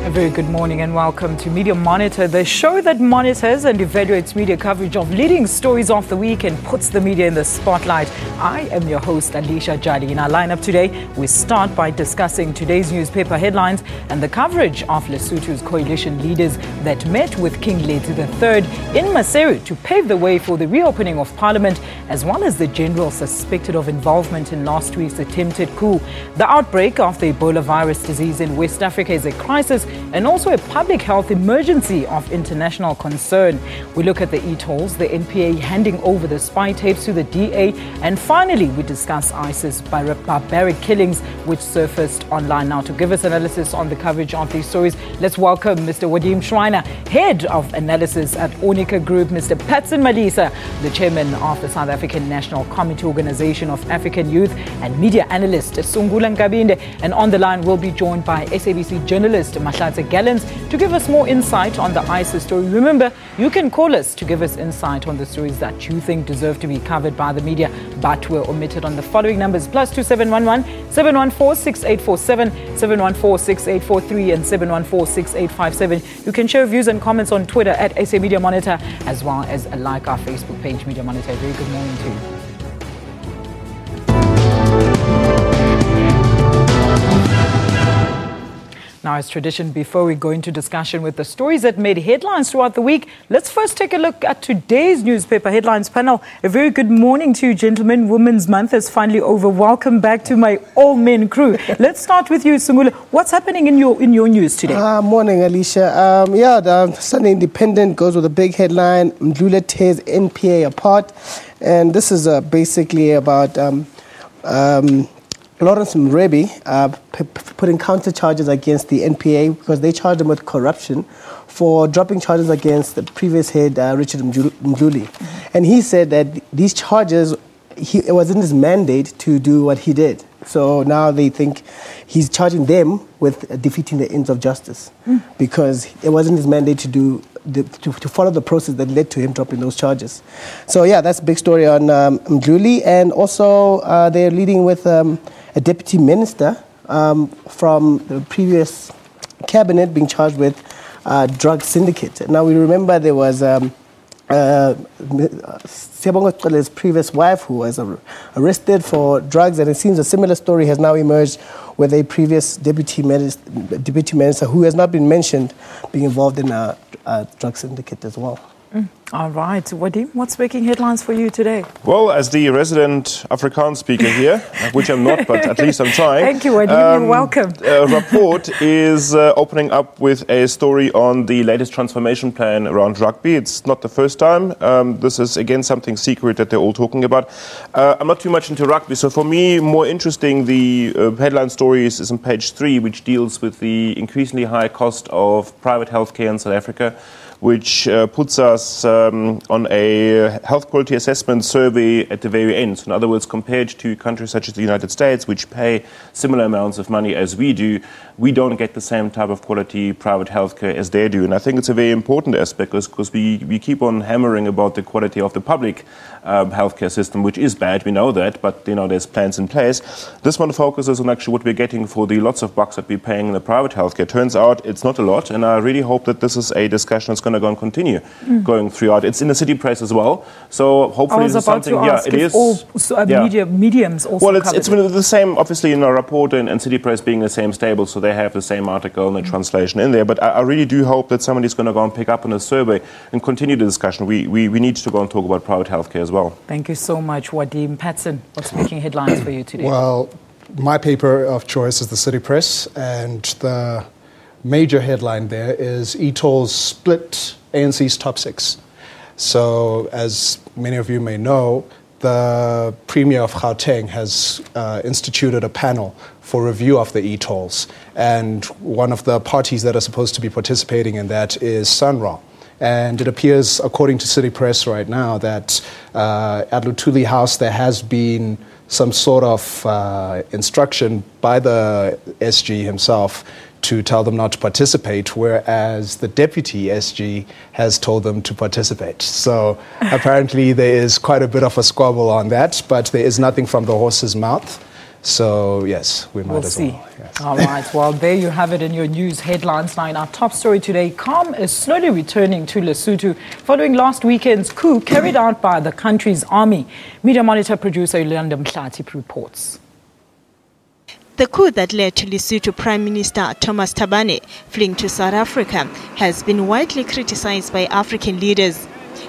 A very good morning and welcome to Media Monitor, the show that monitors and evaluates media coverage of leading stories of the week and puts the media in the spotlight. I am your host, Alicia Jali. In our lineup today, we start by discussing today's newspaper headlines and the coverage of Lesotho's coalition leaders that met with King Letsie III in Maseru to pave the way for the reopening of Parliament, as well as the general suspected of involvement in last week's attempted coup. The outbreak of the Ebola virus disease in West Africa is a crisis and also a public health emergency of international concern. We look at the Etolls, the NPA handing over the spy tapes to the DA, and finally we discuss ISIS barbaric killings which surfaced online. Now, to give us analysis on the coverage of these stories, let's welcome Mr. Wadim Schreiner, Head of Analysis at Ornica Group, Mr. Patson Malisa, the Chairman of the South African National Committee Organization of African Youth, and media analyst Sungula Nkabinde. And on the line we'll be joined by SABC Journalist Mahlatse Gallens to give us more insight on the ISIS story. Remember, you can call us to give us insight on the stories that you think deserve to be covered by the media but were omitted on the following numbers: +2711 714 6847, 714 6843 and 714 6857. You can share views and comments on Twitter at SA Media Monitor, as well as like our Facebook page, Media Monitor. Very good morning to you. Now, as tradition, before we go into discussion with the stories that made headlines throughout the week, let's first take a look at today's newspaper headlines panel. A very good morning to you, gentlemen. Women's Month is finally over. Welcome back to my all-men crew. Let's start with you, Sungula. What's happening in your news today? Morning, Alicia. The Sunday Independent goes with a big headline: Mdluli tears NPA apart. And this is basically about Lawrence Mrebi putting counter charges against the NPA because they charged him with corruption for dropping charges against the previous head, Richard Mdluli. And he said that these charges, it wasn't his mandate to do what he did. So now they think he's charging them with defeating the ends of justice because it wasn't his mandate to follow the process that led to him dropping those charges. So yeah, that's a big story on Mdluli. And also they're leading with a deputy minister from the previous cabinet being charged with drug syndicate. Now we remember there was Siyabonga previous wife who was arrested for drugs, and it seems a similar story has now emerged with a previous deputy minister who has not been mentioned being involved in a drug syndicate as well. All right. Wadim, what's making headlines for you today? Well, as the resident Afrikaans speaker here, which I'm not, but at least I'm trying. Thank you, Wadim. You're welcome. Rapport is opening up with a story on the latest transformation plan around rugby. It's not the first time. This is, again, something secret that they're all talking about. I'm not too much into rugby, so for me, more interesting, the headline story is on page 3, which deals with the increasingly high cost of private healthcare in South Africa, which puts us on a health quality assessment survey at the very end. So in other words, compared to countries such as the United States, which pay similar amounts of money as we do, we don't get the same type of quality private healthcare as they do. And I think it's a very important aspect because we keep on hammering about the quality of the public healthcare system, which is bad, we know that, but there's plans in place. This one focuses on actually what we're getting for the lots of bucks that we're paying in the private healthcare. Turns out it's not a lot, and I really hope that this is a discussion that's going to go and continue going throughout. It's in the city press as well, so hopefully this is something. It is. All mediums also. Well, it's the same, obviously, in our report and city press being the same stable, so they have the same article and the translation in there. But I really do hope that somebody's going to go and pick up on a survey and continue the discussion. We need to go and talk about private healthcare as well. Thank you so much, Wadim. Patson, what's making headlines for you today? Well, my paper of choice is the City Press, and the major headline there is Etolls split ANC's top 6. So, as many of you may know, the Premier of Gauteng has instituted a panel for review of the Etolls, and one of the parties that are supposed to be participating in that is SANRA. And it appears, according to City Press right now, that at Luthuli House there has been some sort of instruction by the SG himself to tell them not to participate, whereas the deputy SG has told them to participate. So apparently there is quite a bit of a squabble on that, but there is nothing from the horse's mouth. So, yes, we might We'll as see. well. Yes. All right. Well, there you have it in your news headlines. Now, in our top story today, calm is slowly returning to Lesotho following last weekend's coup carried out by the country's army. Media Monitor producer Sungula Nkabinde reports. The coup that led to Lesotho Prime Minister Thomas Thabane fleeing to South Africa has been widely criticized by African leaders.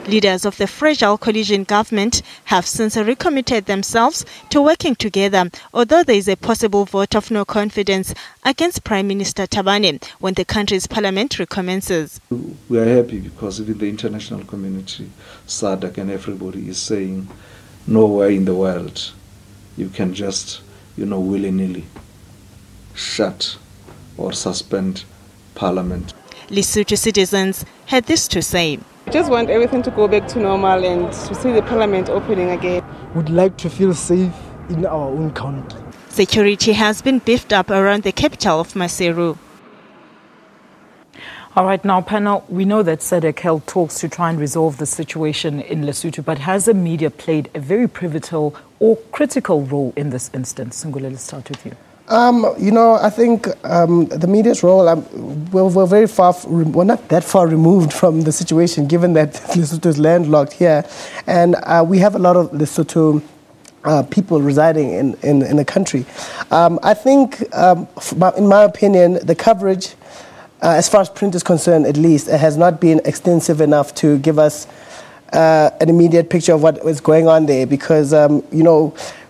Leaders of the fragile coalition government have since recommitted themselves to working together, although there is a possible vote of no confidence against Prime Minister Thabane when the country's parliament recommences. We are happy because even the international community, SADC and everybody is saying nowhere in the world you can just, willy-nilly shut or suspend parliament. Lesotho citizens had this to say. I just want everything to go back to normal and to see the parliament opening again. Would like to feel safe in our own country. Security has been beefed up around the capital of Maseru. All right, now, panel, we know that SADC held talks to try and resolve the situation in Lesotho, but has the media played a very pivotal or critical role in this instance? Sungula, let's start with you. I think the media's role, we're very far, we're not that far removed from the situation, given that Lesotho is landlocked here. And we have a lot of Lesotho people residing in the country. I think, in my opinion, the coverage, as far as print is concerned at least, it has not been extensive enough to give us an immediate picture of what is going on there because,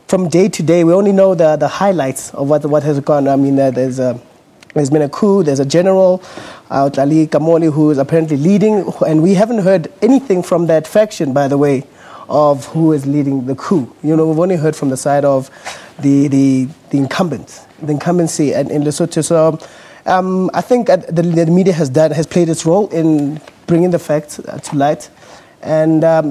from day to day, we only know the highlights of what has gone. I mean, there's been a coup, there's a general, Ali Kamoli, who is apparently leading, and we haven't heard anything from that faction, by the way, of who is leading the coup. We've only heard from the side of the incumbency in Lesotho. So I think the media has played its role in bringing the facts to light. And I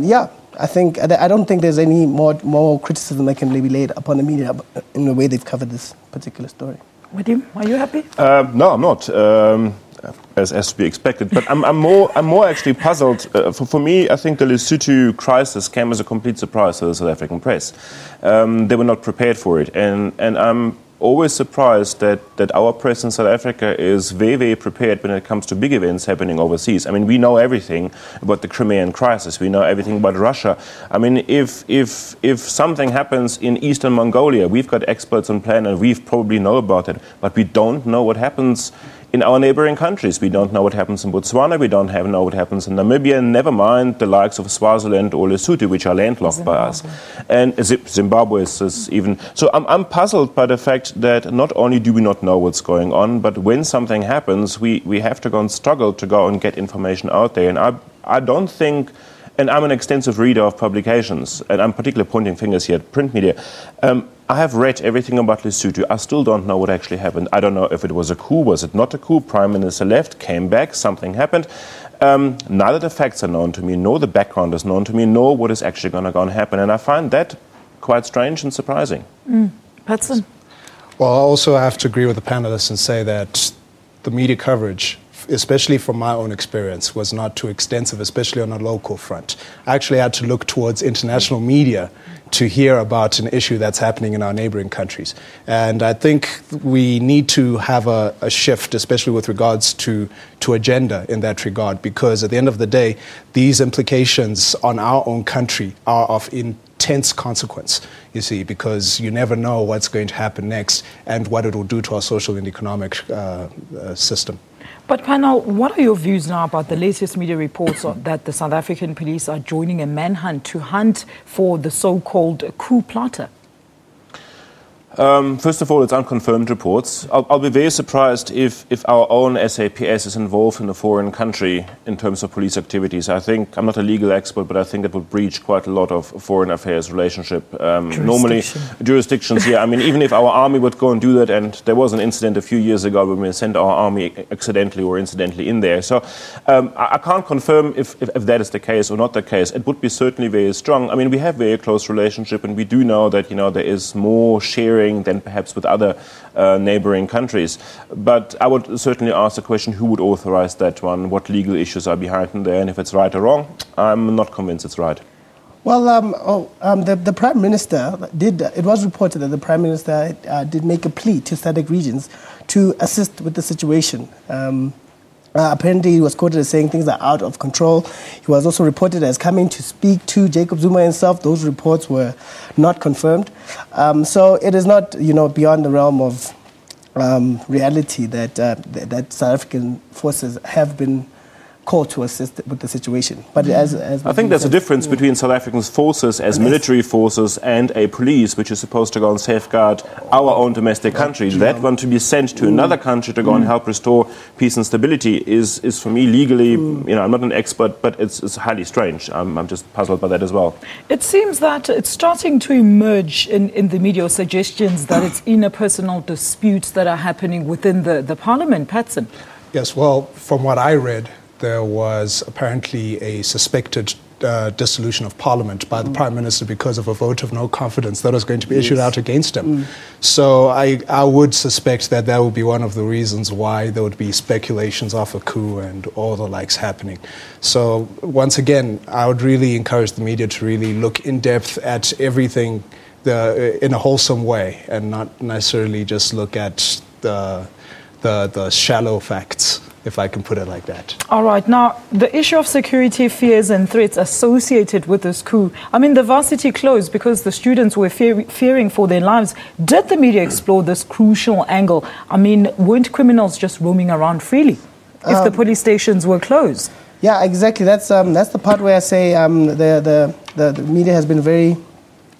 don't think there's any more criticism that can be laid upon the media in the way they've covered this particular story. Wadim, are you happy? No, I'm not, as to be expected. But I'm more actually puzzled. For me, I think the Lesotho crisis came as a complete surprise to the South African press. They were not prepared for it, and I'm always surprised that our press in South Africa is very, very prepared when it comes to big events happening overseas. I mean, we know everything about the Crimean crisis. We know everything about Russia. I mean, if something happens in eastern Mongolia, we've got experts on plan and we probably know about it. But we don't know what happens in our neighboring countries. We don't know what happens in Botswana. We don't know what happens in Namibia. Never mind the likes of Swaziland or Lesotho, which are landlocked by us. And Zimbabwe is even. So I'm puzzled by the fact that not only do we not know what's going on, but when something happens, we have to go and struggle to go and get information out there. And I don't think, and I'm an extensive reader of publications, and I'm particularly pointing fingers here at print media. I have read everything about Lesotho. I still don't know what actually happened. I don't know if it was a coup, was it not a coup? Prime Minister left, came back, something happened. Neither the facts are known to me, nor the background is known to me, nor what is actually going to go and happen. And I find that quite strange and surprising. Patson? Well, I also have to agree with the panelists and say that the media coverage, especially from my own experience, was not too extensive, especially on a local front. I actually had to look towards international media to hear about an issue that's happening in our neighboring countries. And I think we need to have a shift, especially with regards to agenda in that regard, because at the end of the day, these implications on our own country are of intense consequence, you see, because you never know what's going to happen next and what it will do to our social and economic system. But panel, what are your views now about the latest media reports that the South African police are joining a manhunt to hunt for the so-called coup plotter? First of all, it's unconfirmed reports. I'll be very surprised if our own SAPS is involved in a foreign country in terms of police activities. I think, I'm not a legal expert, but I think that would breach quite a lot of foreign affairs relationship. Normally, jurisdictions, yeah. I mean, even if our army would go and do that, and there was an incident a few years ago when we sent our army accidentally or incidentally in there. So I can't confirm if that is the case or not the case. It would be certainly very strong. I mean, we have very close relationship, and we do know that, there is more sharing than perhaps with other neighboring countries. But I would certainly ask the question, who would authorize that one? What legal issues are behind there? And if it's right or wrong, I'm not convinced it's right. Well, the Prime Minister did, it was reported that the Prime Minister did make a plea to SADC regions to assist with the situation. Apparently, he was quoted as saying things are out of control. He was also reported as coming to speak to Jacob Zuma himself. Those reports were not confirmed. So it is not, beyond the realm of reality that South African forces have been called to assist with the situation. But as I think there's a difference between South African forces as military forces and a police which is supposed to go and safeguard our own domestic country. That one to be sent to another country to go and help restore peace and stability is for me legally, I'm not an expert, but it's highly strange. I'm just puzzled by that as well. It seems that it's starting to emerge in the media suggestions that it's interpersonal disputes that are happening within the parliament. Patson. Yes, well, from what I read, there was apparently a suspected dissolution of Parliament by the Prime Minister because of a vote of no confidence that was going to be issued out against him. So I would suspect that would be one of the reasons why there would be speculations of a coup and all the likes happening. So once again, I would really encourage the media to really look in depth at everything in a wholesome way and not necessarily just look at the shallow facts, if I can put it like that. All right. Now, the issue of security fears and threats associated with this coup. I mean, the varsity closed because the students were fearing for their lives. Did the media explore this crucial angle? I mean, weren't criminals just roaming around freely if the police stations were closed? Yeah, exactly. That's the part where I say the media has been very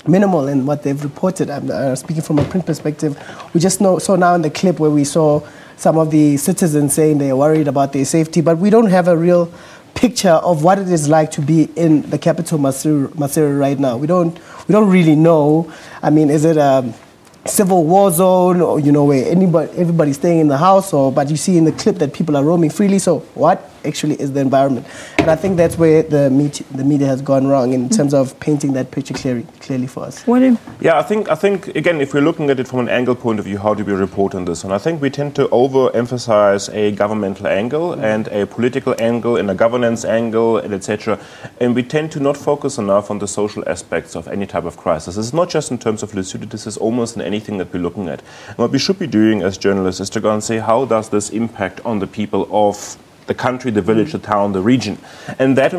minimal in what they've reported. Speaking from a print perspective, we just saw now in the clip where we saw some of the citizens saying they are worried about their safety, but we don't have a real picture of what it is like to be in the capital, Maseru, right now. We don't really know. I mean, is it a civil war zone, or where everybody's staying in the house, but you see in the clip that people are roaming freely? So what actually is the environment? And I think that's where the media has gone wrong in terms of painting that picture clearly for us. Wadim? Yeah, I think again, if we're looking at it from an angle point of view, how do we report on this? And I think we tend to overemphasize a governmental angle and a political angle and a governance angle, and etc. And we tend to not focus enough on the social aspects of any type of crisis. It's not just in terms of Lesotho, this is almost in anything that we're looking at. And what we should be doing as journalists is to go and say, how does this impact on the people of the country, the village, the town, the region? And that,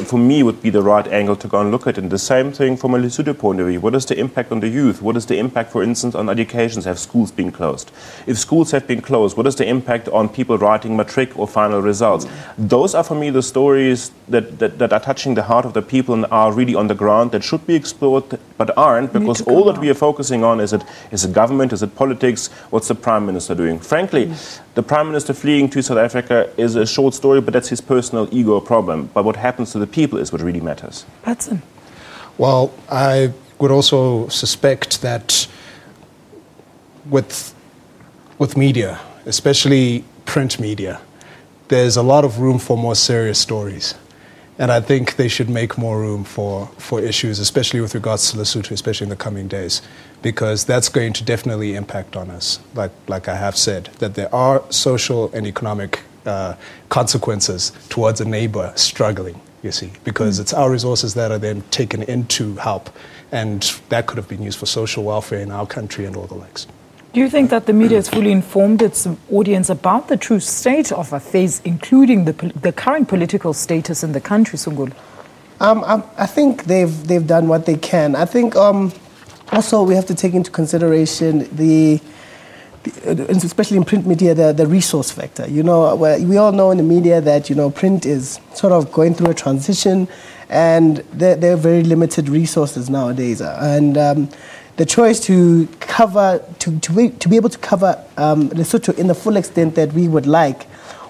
for me, would be the right angle to go and look at it. And the same thing from a Lesotho point of view. What is the impact on the youth? What is the impact, for instance, on education? Have schools been closed? If schools have been closed, what is the impact on people writing matric or final results? Those are, for me, the stories that are touching the heart of the people and are really on the ground, that should be explored, but aren't, because all that we are focusing on is it government, is it politics, what's the Prime Minister doing? Frankly, the Prime Minister fleeing to South Africa is a short story, but that's his personal ego problem. But what happens to the people is what really matters. Patson. Well, I would also suspect that with media, especially print media, there's a lot of room for more serious stories. And I think they should make more room for issues, especially with regards to Lesotho, especially in the coming days, because that's going to definitely impact on us. Like I have said, that there are social and economic consequences towards a neighbor struggling, you see, because it's our resources that are then taken in to help, and that could have been used for social welfare in our country and all the likes. Do you think that the media has fully informed its audience about the true state of affairs, including the current political status in the country, Sungula? I think they've done what they can. I think also we have to take into consideration especially in print media, the resource factor. We all know in the media that print is sort of going through a transition, and there are very limited resources nowadays. And the choice to be able to cover Lesotho in the full extent that we would like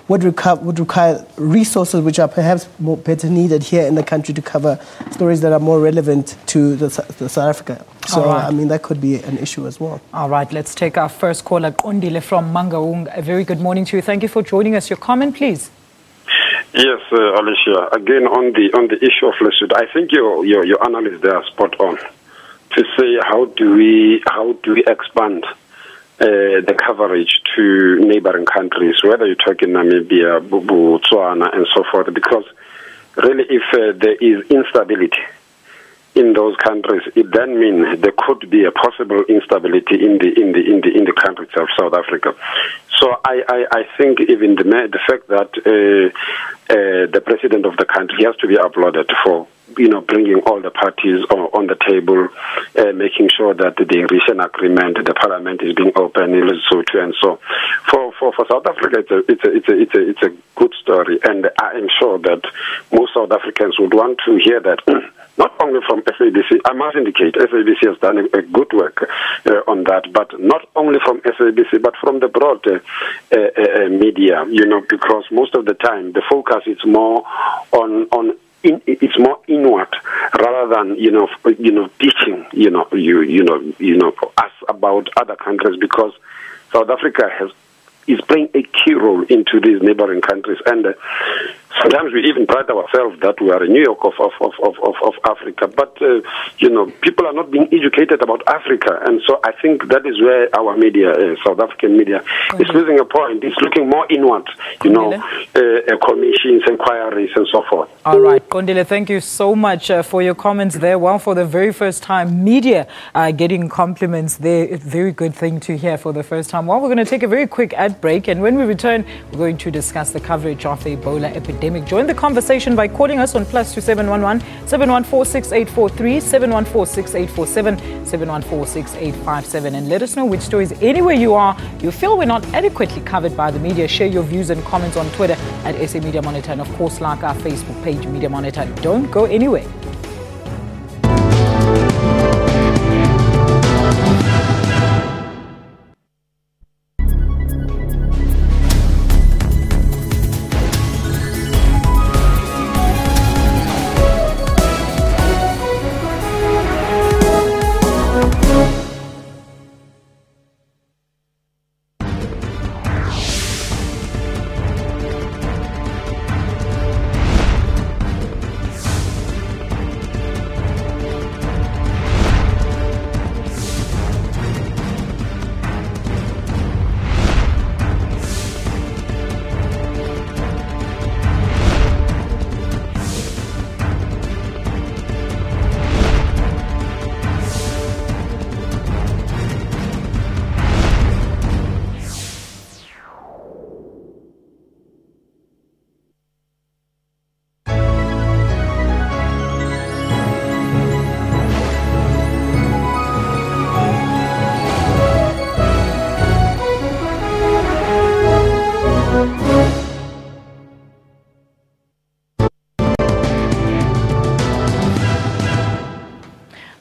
would require resources which are perhaps better needed here in the country to cover stories that are more relevant to the South Africa. So, right. I mean, that could be an issue as well. All right, let's take our first caller, Kondile from Mangaung. A very good morning to you. Thank you for joining us. Your comment, please. Yes, Alicia. Again, on the issue of Lesotho, I think your analysts there are spot on to say how do we expand the coverage to neighboring countries, whether you're talking Namibia, Botswana, and so forth, because really if there is instability in those countries, it then means there could be a possible instability in the country itself, South Africa. So I think even the fact that the president of the country has to be applauded for bringing all the parties on the table, making sure that the English agreement, the parliament is being open in Lesotho, and so for South Africa, it's a good story, and I am sure that most South Africans would want to hear that. Not only from SABC, I must indicate SABC has done a good work on that, but not only from SABC, but from the broad media, because most of the time the focus is more it's more inward rather than teaching us about other countries, because South Africa is playing a key role into these neighboring countries, and sometimes we even pride ourselves that we are in New York of Africa, but people are not being educated about Africa, and so I think that is where our media, South African media, is losing a point. It's looking more inward, commissions, inquiries, and so forth. All right, Kondile, thank you so much for your comments there. Well, for the very first time, media getting compliments there. A very good thing to hear for the first time. Well, we're going to take a very quick ad break, and when we return, we're going to discuss the coverage of the Ebola epidemic. Join the conversation by calling us on +2711 714 6843, 714 6847, 714 6857, and let us know which stories anywhere you are you feel we're not adequately covered by the media. Share your views and comments on Twitter at SA Media Monitor, and of course like our Facebook page, Media Monitor. Don't go anywhere.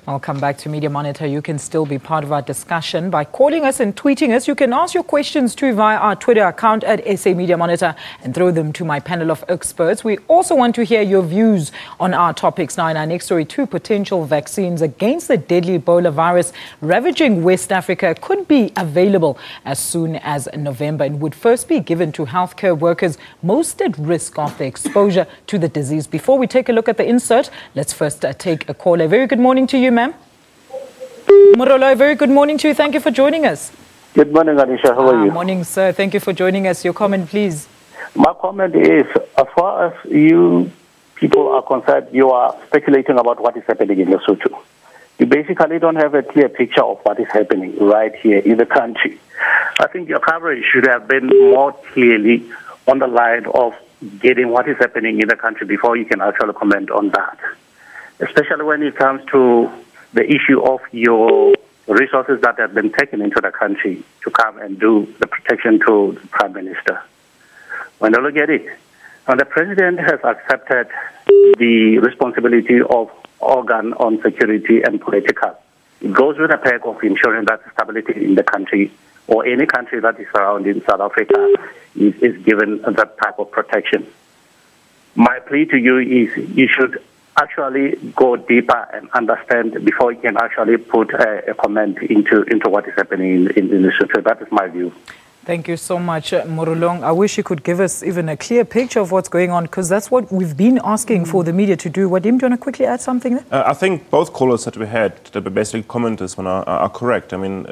Welcome back to Media Monitor. You can still be part of our discussion by calling us and tweeting us. You can ask your questions too via our Twitter account at SA Media Monitor and throw them to my panel of experts. We also want to hear your views on our topics. Now, in our next story, 2 potential vaccines against the deadly Ebola virus ravaging West Africa could be available as soon as November and would first be given to healthcare workers most at risk of the exposure to the disease. Before we take a look at the insert, let's first take a call. A very good morning to you, ma'am. Morolo, very good morning to you. Thank you for joining us. Good morning, Anisha. How are you? Morning, sir. Thank you for joining us. Your comment, please. My comment is, as far as you people are concerned, you are speculating about what is happening in Lesotho. You basically don't have a clear picture of what is happening right here in the country. I think your coverage should have been more clearly on the line of getting what is happening in the country before you can actually comment on that, especially when it comes to the issue of your resources that have been taken into the country to come and do the protection to the Prime Minister. When I look at it, the President has accepted the responsibility of organ on security and political. It goes with a pack of ensuring that stability in the country or any country that is surrounding South Africa is given that type of protection. My plea to you is you should actually go deeper and understand before you can actually put a comment into what is happening in Lesotho. That is my view. Thank you so much, Morolong. I wish you could give us even a clear picture of what's going on, because that's what we've been asking for the media to do. Wadim, do you want to quickly add something there? I think both callers that we had, that basically commenters are correct. I mean,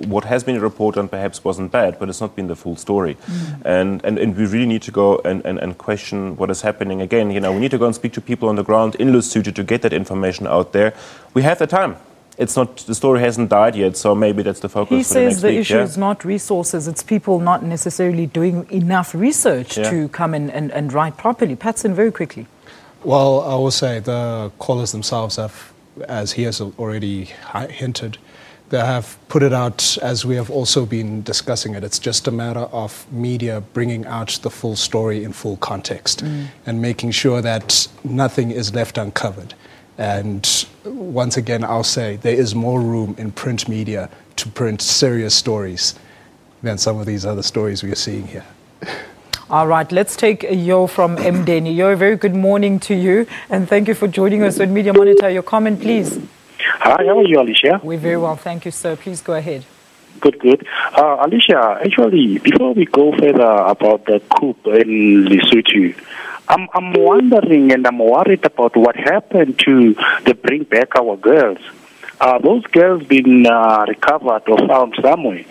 what has been reported on perhaps wasn't bad, but it's not been the full story. And we really need to go and question what is happening. Again, you know, we need to go and speak to people on the ground in Lesotho to get that information out there. We have the time. It's not, the story hasn't died yet, so maybe that's the focus for the next week. He says the issue is not resources, it's people not necessarily doing enough research to come and write properly. Patson, very quickly. Well, I will say the callers themselves have, as he has already hinted, they have put it out as we have also been discussing it. It's just a matter of media bringing out the full story in full context and making sure that nothing is left uncovered. And once again, I'll say there is more room in print media to print serious stories than some of these other stories we are seeing here. All right, let's take Yo from Mdeni. Yo, a very good morning to you, and thank you for joining us on Media Monitor. Your comment, please. Hi, how are you, Alicia? We're very well, thank you, sir. Please go ahead. Good, good. Alicia, actually, before we go further about the coup in Lesotho, I'm wondering and I'm worried about what happened to the Bring Back Our Girls. Those girls been recovered or found somewhere?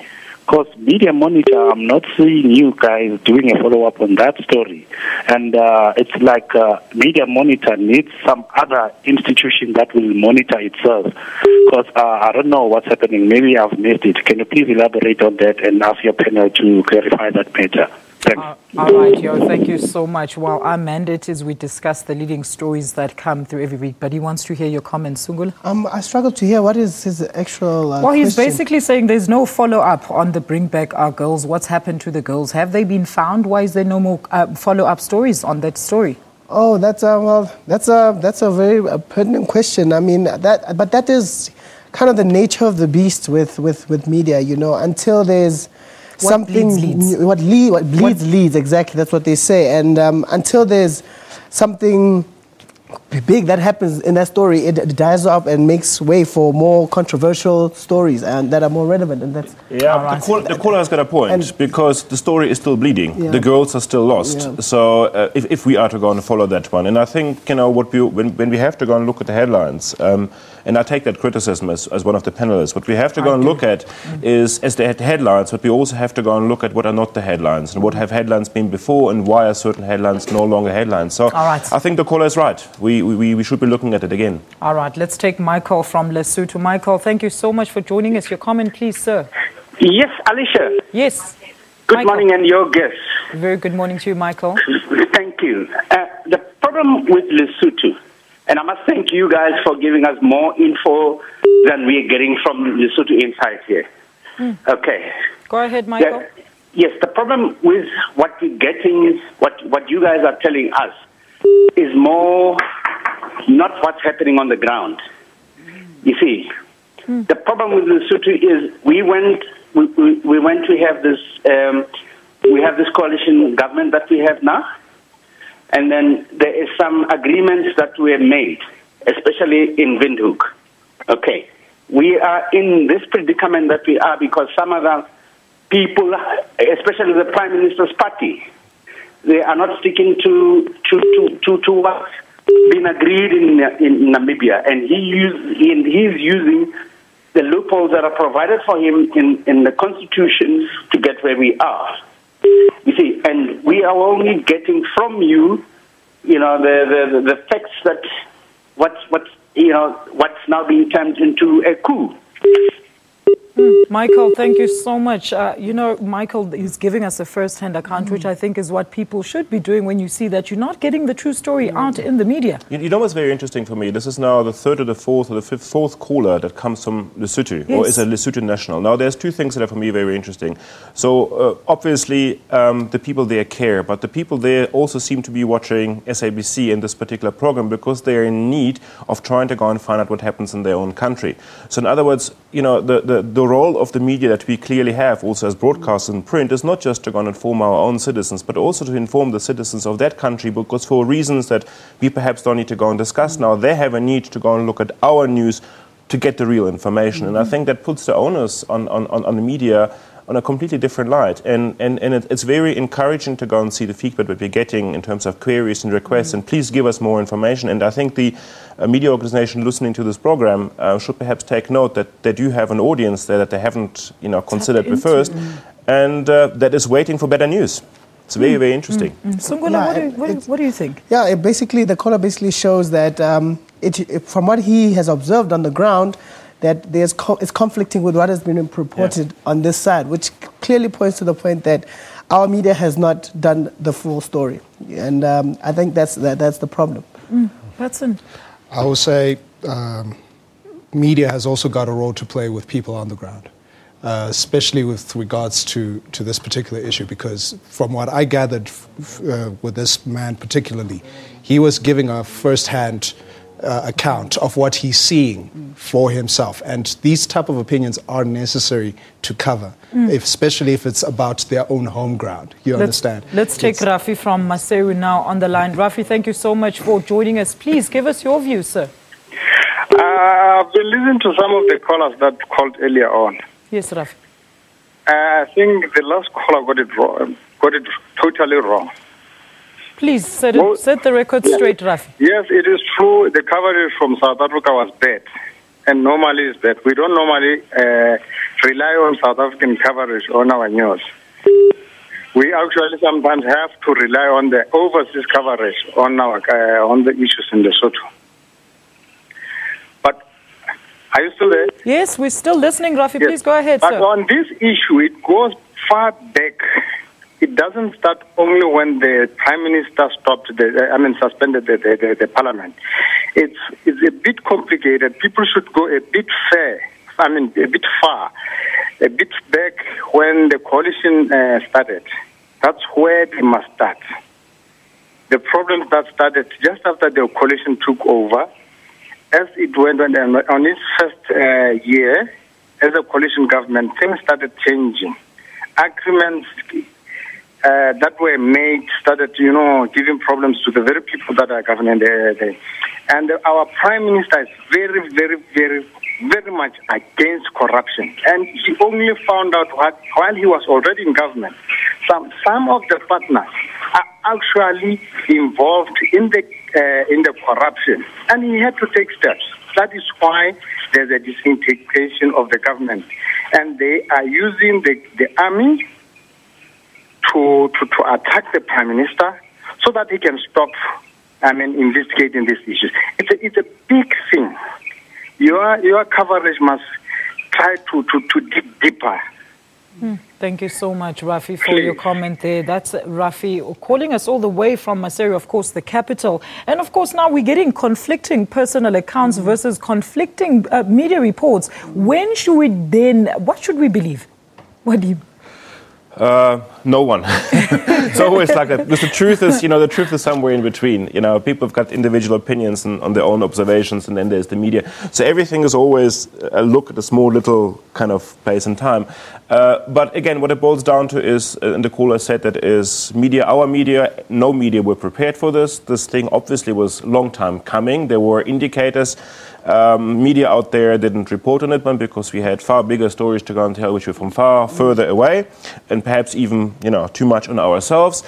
Because Media Monitor, I'm not seeing you guys doing a follow-up on that story. And it's like Media Monitor needs some other institution that will monitor itself. Because I don't know what's happening. Maybe I've missed it. Can you please elaborate on that and ask your panel to clarify that matter? All right, Yo, thank you so much. Well, our mandate is we discuss the leading stories that come through every week, but he wants to hear your comments, Sungula. I struggle to hear what is his actual Well, he's question. basically saying there's no follow-up on the Bring Back Our Girls. What's happened to the girls? Have they been found? Why is there no more follow-up stories on that story? Oh, that's a very pertinent question. I mean, but that is kind of the nature of the beast with media, you know, until there's something what bleeds leads, exactly, that's what they say. And until there's something big that happens in that story, it dies off and makes way for more controversial stories and that are more relevant. And that's the caller has got a point, because the story is still bleeding. The girls are still lost. So if we are to go and follow that one, and I think, you know, when we have to go and look at the headlines, and I take that criticism as one of the panelists. What we have to go and look at is, as the headlines, but we also have to go and look at what are not the headlines, and what have headlines been before, and why are certain headlines no longer headlines. So I think the caller is right. We should be looking at it again. All right, let's take Michael from Lesotho. Michael, thank you so much for joining us. Your comment, please, sir. Yes, Alicia. Yes. Good morning, and your guest. Very good morning to you, Michael. Thank you. The problem with Lesotho, and I must thank you guys for giving us more info than we're getting from Lesotho inside here. Okay. Go ahead, Michael. Yes, the problem with what we're getting is what you guys are telling us is more not what's happening on the ground. You see, the problem with Lesotho is we went to have this we have this coalition government that we have now. And then there is some agreements that were made, especially in Windhoek. Okay. We are in this predicament that we are because some of the people, especially the Prime Minister's party, they are not sticking to what's been agreed in Namibia. And he's using the loopholes that are provided for him in the Constitution to get where we are. You see, and we are only getting from you, you know, the facts that what's now being turned into a coup. Michael, thank you so much. You know, Michael is giving us a first-hand account, which I think is what people should be doing when you see that you're not getting the true story out in the media. You know what's very interesting for me? This is now the third or the fourth or the fourth caller that comes from Lesotho, or is a Lesotho national. Now, there's two things that are for me very interesting. So, obviously, the people there care, but the people there also seem to be watching SABC in this particular program because they're in need of trying to go and find out what happens in their own country. So, in other words, you know, the role of the media that we clearly have also as broadcasters and print is not just to go and inform our own citizens, but also to inform the citizens of that country, because for reasons that we perhaps don't need to go and discuss now, they have a need to go and look at our news to get the real information. And I think that puts the onus on the media on a completely different light. And it's very encouraging to go and see the feedback that we're getting in terms of queries and requests, and please give us more information. And I think the media organization listening to this program should perhaps take note that you have an audience there that they haven't considered first, and that is waiting for better news. It's very, very interesting. Sungula, what do you think? Yeah, the caller basically shows that from what he has observed on the ground, that it's conflicting with what has been reported on this side, which clearly points to the point that our media has not done the full story. And I think that's the problem. Patson? I would say media has also got a role to play with people on the ground. Especially with regards to this particular issue, because from what I gathered with this man particularly, he was giving a first-hand account of what he's seeing for himself. And these type of opinions are necessary to cover, especially if it's about their own home ground. You understand? Let's take Rafi from Maseru now on the line. Rafi, thank you so much for joining us. Please give us your view, sir. I've been listening to some of the callers that called earlier on. Yes, Rafi. I think the last caller got it wrong, got it totally wrong. Please set the record straight, Rafi. Yes, it is true. The coverage from South Africa was bad, and normally it's bad. We don't normally rely on South African coverage on our news. We actually sometimes have to rely on the overseas coverage on the issues in Lesotho. Are you still there? Yes, we're still listening, Rafi. Yes. Please go ahead, but sir. But on this issue, it goes far back. It doesn't start only when the Prime Minister suspended the Parliament. It's a bit complicated. People should go a bit far, a bit back when the coalition started. That's where they must start. The problems that started just after the coalition took over. As it went on its first year as a coalition government, things started changing. Agreements that were made started, giving problems to the very people that are governing there. And our Prime Minister is very, very, very, very much against corruption. And he only found out while he was already in government. Some of the partners are actually involved in the corruption, and he had to take steps. That is why there's a disintegration of the government, and they are using the army to attack the Prime Minister so that he can stop investigating these issues. It's a big thing. Your coverage must try to dig deeper. Thank you so much, Rafi, for your comment there. That's Rafi calling us all the way from Maseru, of course, the capital. And, of course, now we're getting conflicting personal accounts versus conflicting media reports. When should we then, what should we believe? Wadim? No one. It's always like that. Because the truth is somewhere in between. People have got individual opinions on their own observations, and then there's the media. So everything is always a look at a small little kind of place and time. But again, what it boils down to is, and the caller said that is our media, no media were prepared for this. This thing obviously was a long time coming. There were indicators. Media out there didn't report on it, but because we had far bigger stories to go and tell, which were from far further away, and perhaps even too much on ourselves.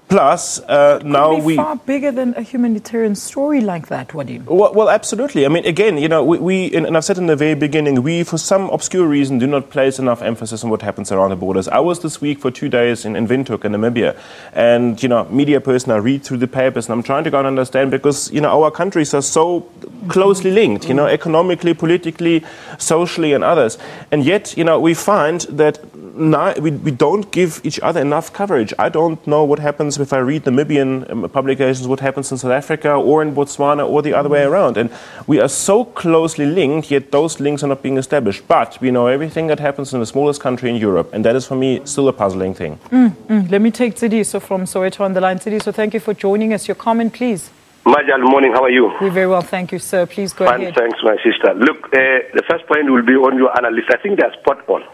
Plus, now we far bigger than a humanitarian story like that, Wadim. Well, absolutely. I mean, again, we and I've said in the very beginning, we for some obscure reason do not place enough emphasis on what happens around the borders. I was this week for 2 days in Windhoek in Namibia, and media person, I read through the papers, and I'm trying to go and understand because our countries are so closely linked, economically, politically, socially, and others, and yet we find that we don't give each other enough coverage. I don't know what happens if I read Namibian publications, what happens in South Africa or in Botswana or the other way around. And we are so closely linked, yet those links are not being established. But we know everything that happens in the smallest country in Europe. And that is, for me, still a puzzling thing. Let me take Tsidiso from Soweto on the line. Tsidiso, thank you for joining us. Your comment, please. Majal, morning. How are you? We're very well, thank you, sir. Please go ahead. Thanks, my sister. Look, the first point will be on your analyst. I think they're spot on.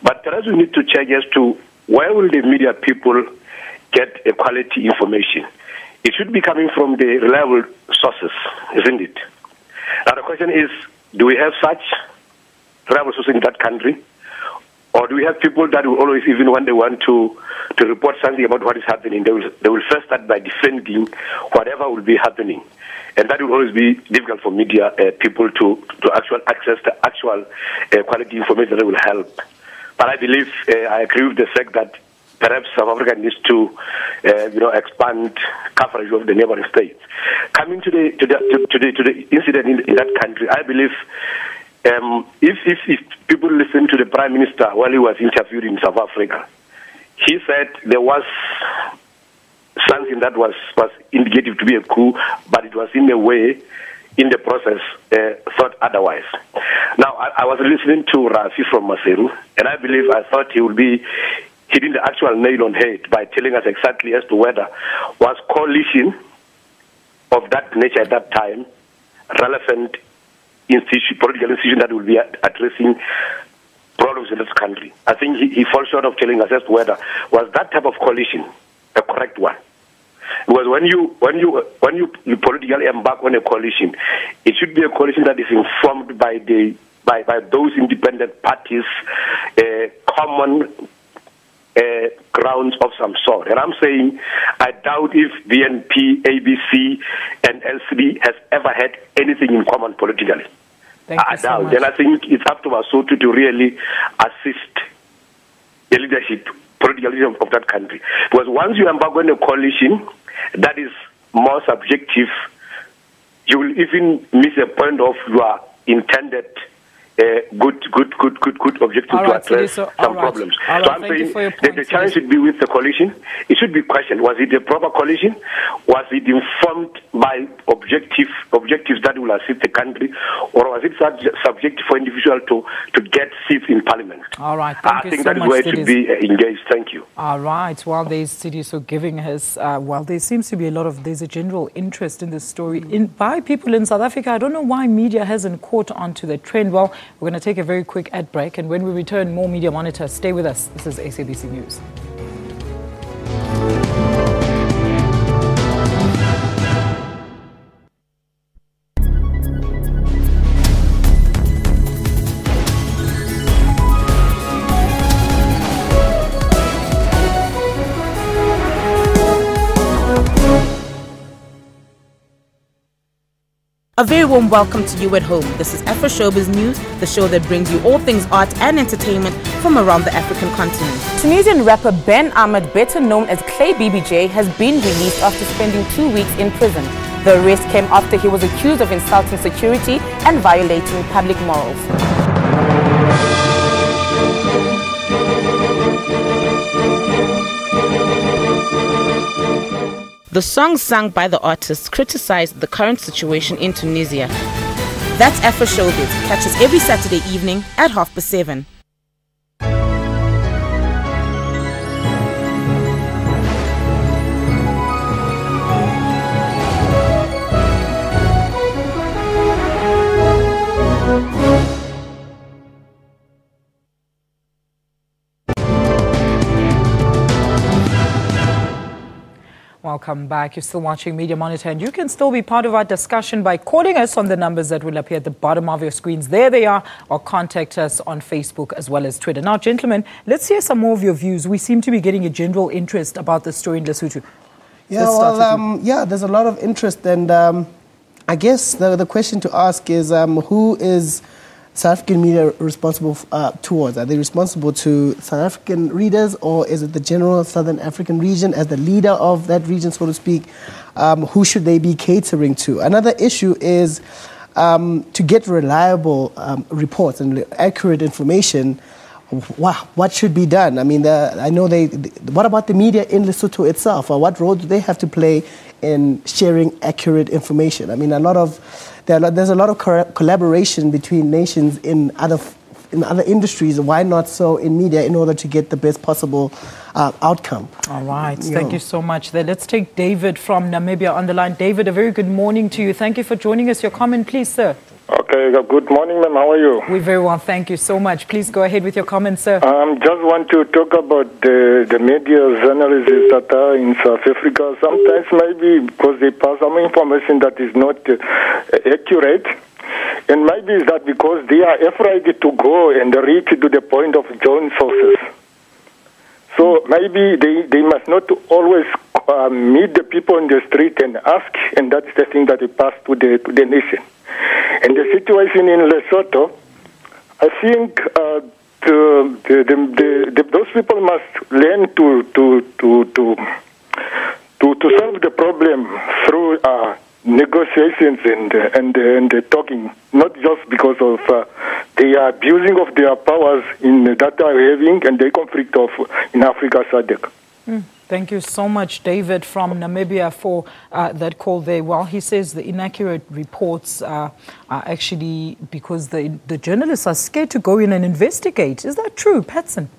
But perhaps we need to check as to where will the media people get a quality information. It should be coming from the reliable sources, isn't it? Now the question is, do we have such reliable sources in that country? Or do we have people that will always, even when they want to report something about what is happening, they will first start by defending whatever will be happening? And that will always be difficult for media people to actually access the actual quality information that will help. But I believe, I agree with the fact that perhaps South Africa needs to, expand coverage of the neighboring states. Coming to the incident in that country, I believe if people listen to the Prime Minister while he was interviewed in South Africa, he said there was something that was indicative to be a coup, but it was in a way, in the process, thought otherwise. Now, I was listening to Rafi from Maseru, and I thought he would be hitting the actual nail on head by telling us exactly as to whether was coalition of that nature at that time relevant political institution that will be addressing problems in this country. I think he falls short of telling us as to whether was that type of coalition a correct one. Because when you politically embark on a coalition, it should be a coalition that is informed by those independent parties, common grounds of some sort. And I'm saying I doubt if BNP, ABC, and LCD has ever had anything in common politically. I doubt. And I think it's up to Lesotho to really assist the leadership, political leadership of that country. Because once you embark on a coalition that is more subjective, you will even miss the point of your intended good objective to address some problems. So I'm saying that the challenge should be with the coalition. It should be questioned. Was it a proper coalition? Was it informed by objectives that will assist the country? Or was it subjective for individual to get seats in parliament? All right. I think that is where it should be engaged. Thank you. All right. Well, there's Sidiso giving his, there seems to be there's a general interest in this story by people in South Africa. I don't know why media hasn't caught on to the trend. Well, we're going to take a very quick ad break, and when we return, more Media Monitor. Stay with us. This is SABC News. A very warm welcome to you at home. This is Afro Showbiz News, the show that brings you all things art and entertainment from around the African continent. Tunisian rapper Ben Ahmed, better known as Clay BBJ, has been released after spending 2 weeks in prison. The arrest came after he was accused of insulting security and violating public morals. The songs sung by the artists criticized the current situation in Tunisia. That's Afro Showbiz. Catch us every Saturday evening at 7:30. Welcome back. You're still watching Media Monitor, and you can still be part of our discussion by calling us on the numbers that will appear at the bottom of your screens. There they are, or contact us on Facebook as well as Twitter. Now, gentlemen, let's hear some more of your views. We seem to be getting a general interest about this story in Lesotho. Yeah, there's a lot of interest, and I guess the question to ask is who is South African media responsible towards? Are they responsible to South African readers, or is it the general Southern African region as the leader of that region, so to speak? Who should they be catering to? Another issue is to get reliable reports and accurate information. What should be done? I mean, what about the media in Lesotho itself? What role do they have to play in sharing accurate information? I mean, there's a lot of collaboration between nations in other industries. Why not so in media, in order to get the best possible outcome? All right. Thank you so much. Let's take David from Namibia on the line. David, a very good morning to you. Thank you for joining us. Your comment, please, sir. Okay, good morning, ma'am. How are you? We're very well, thank you so much. Please go ahead with your comments, sir. Just want to talk about the media journalists that are in South Africa. Sometimes maybe because they pass some information that is not accurate, And maybe it's that because they are afraid to go and reach to the point of joint sources. So maybe they must not always meet the people in the street and ask, and that's the thing that they pass to the nation. And the situation in Lesotho, I think those people must learn to solve the problem through negotiations and talking, not just because of the abusing of their powers in that they are having and the conflict in Africa SADC. Thank you so much, David from Namibia, for that call there. Well, he says the inaccurate reports are actually because the journalists are scared to go in and investigate. Is that true, Patson?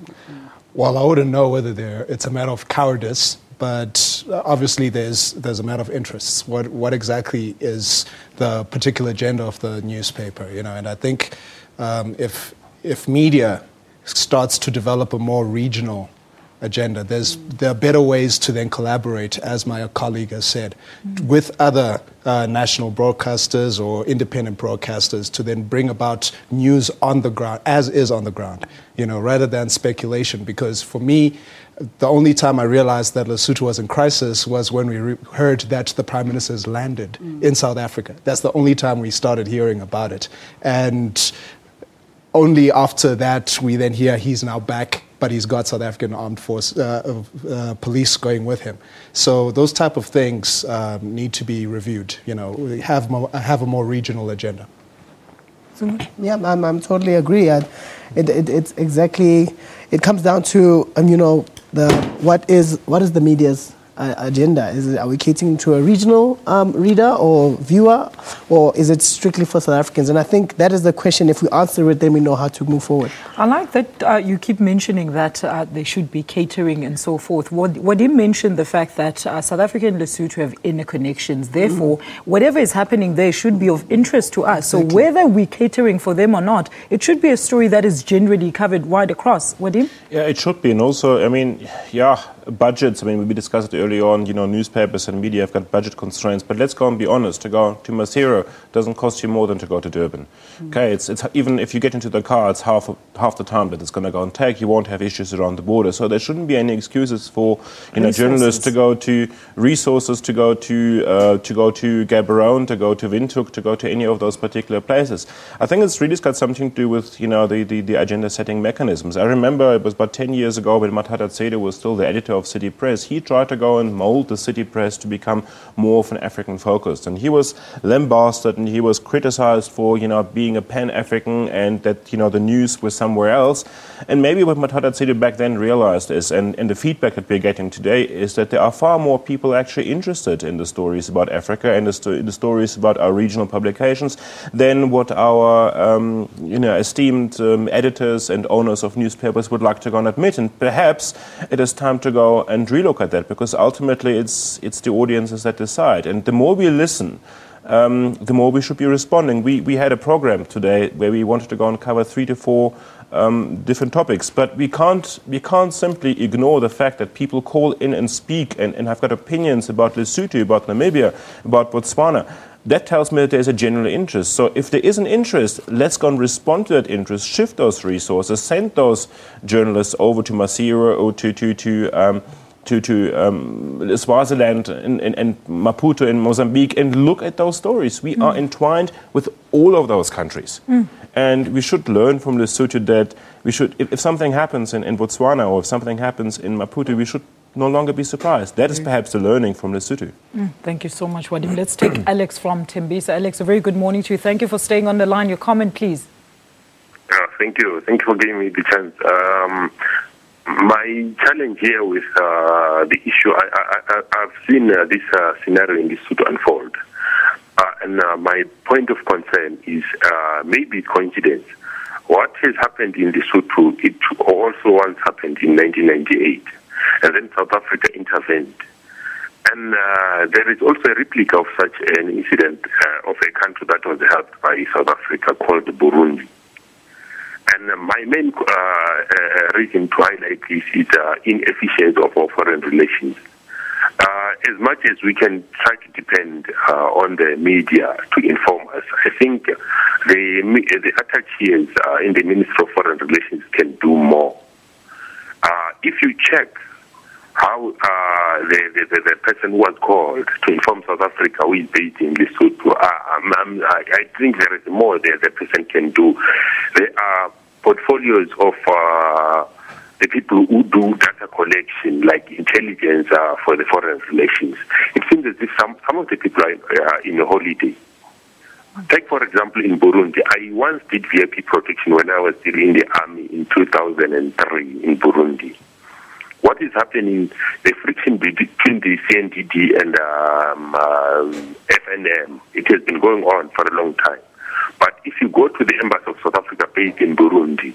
Well, I wouldn't know whether it's a matter of cowardice, but obviously there's a matter of interests. What exactly is the particular agenda of the newspaper? And I think if media starts to develop a more regional agenda, there are better ways to then collaborate, as my colleague has said, with other national broadcasters or independent broadcasters to then bring about news on the ground, as is on the ground, rather than speculation. Because for me, the only time I realized that Lesotho was in crisis was when we heard that the Prime Minister has landed in South Africa. That's the only time we started hearing about it. And only after that, we then hear he's now back, but he's got South African armed force police going with him. So those type of things need to be reviewed. Have a more regional agenda. Yeah, I'm totally agree. It's exactly. It comes down to what is the media's agenda? Are we catering to a regional reader or viewer, or is it strictly for South Africans? And I think that is the question. If we answer it, then we know how to move forward. I like that you keep mentioning that they should be catering and so forth. Wadim mentioned the fact that South Africa and Lesotho have interconnections. Therefore, whatever is happening there should be of interest to us. Exactly. So whether we're catering for them or not, it should be a story that is generally covered wide across. Wadim? Yeah, it should be. And also, budgets. We discussed it earlier on, newspapers and media have got budget constraints. But let's go and be honest. To go to Maseru doesn't cost you more than to go to Durban. Okay, it's even if you get into the car, it's half the time that it's going to go and take. You won't have issues around the border. So there shouldn't be any excuses for journalists to go to resources, to go to Gaborone, to go to Windhoek, to go to any of those particular places. I think it's really got something to do with the agenda setting mechanisms. I remember it was about 10 years ago when Mahlatse III was still the editor of City Press. He tried to go and mold the City Press to become more of an African focused, and he was lambasted and he was criticized for being a pan-African and that the news was somewhere else. And maybe what Mahlatse III back then realized is, and the feedback that we're getting today is that there are far more people actually interested in the stories about Africa and the stories about our regional publications than what our esteemed editors and owners of newspapers would like to go and admit. And perhaps it is time to go and relook at that, because ultimately it's the audiences that decide. And the more we listen, the more we should be responding. We had a program today where we wanted to go and cover 3 to 4 different topics, but we can't simply ignore the fact that people call in and speak and have got opinions about Lesotho, about Namibia, about Botswana. That tells me that there's a general interest. So if there is an interest, let's go and respond to that interest, shift those resources, send those journalists over to Maseru or to Swaziland and Maputo in Mozambique and look at those stories. We are entwined with all of those countries. And we should learn from Lesotho that we should, if something happens in Botswana or if something happens in Maputo, we should no longer be surprised. That is perhaps the learning from Lesotho. Thank you so much, Wadim. Let's take Alex from Tembisa. Alex, a very good morning to you. Thank you for staying on the line. Your comment, please. Thank you. Thank you for giving me the chance. My challenge here with the issue, I've seen this scenario in Lesotho unfold. And my point of concern is maybe coincidence. What has happened in Lesotho, it also once happened in 1998. And then South Africa intervened. And there is also a replica of such an incident of a country that was helped by South Africa called Burundi. And my main reason to highlight this is inefficiency of our foreign relations. As much as we can try to depend on the media to inform us, I think the attaches in the Ministry of Foreign Relations can do more. If you check how the person who was called to inform South Africa, who is based in Lesotho, I think there is more there the person can do. There are portfolios of the people who do data collection, like intelligence for the foreign relations. It seems as if some of the people are in a holiday. Take, for example, in Burundi. I once did VIP protection when I was still in the army in 2003 in Burundi. What is happening, the friction between the CNDD and FNM, it has been going on for a long time. But if you go to the Embassy of South Africa based in Burundi,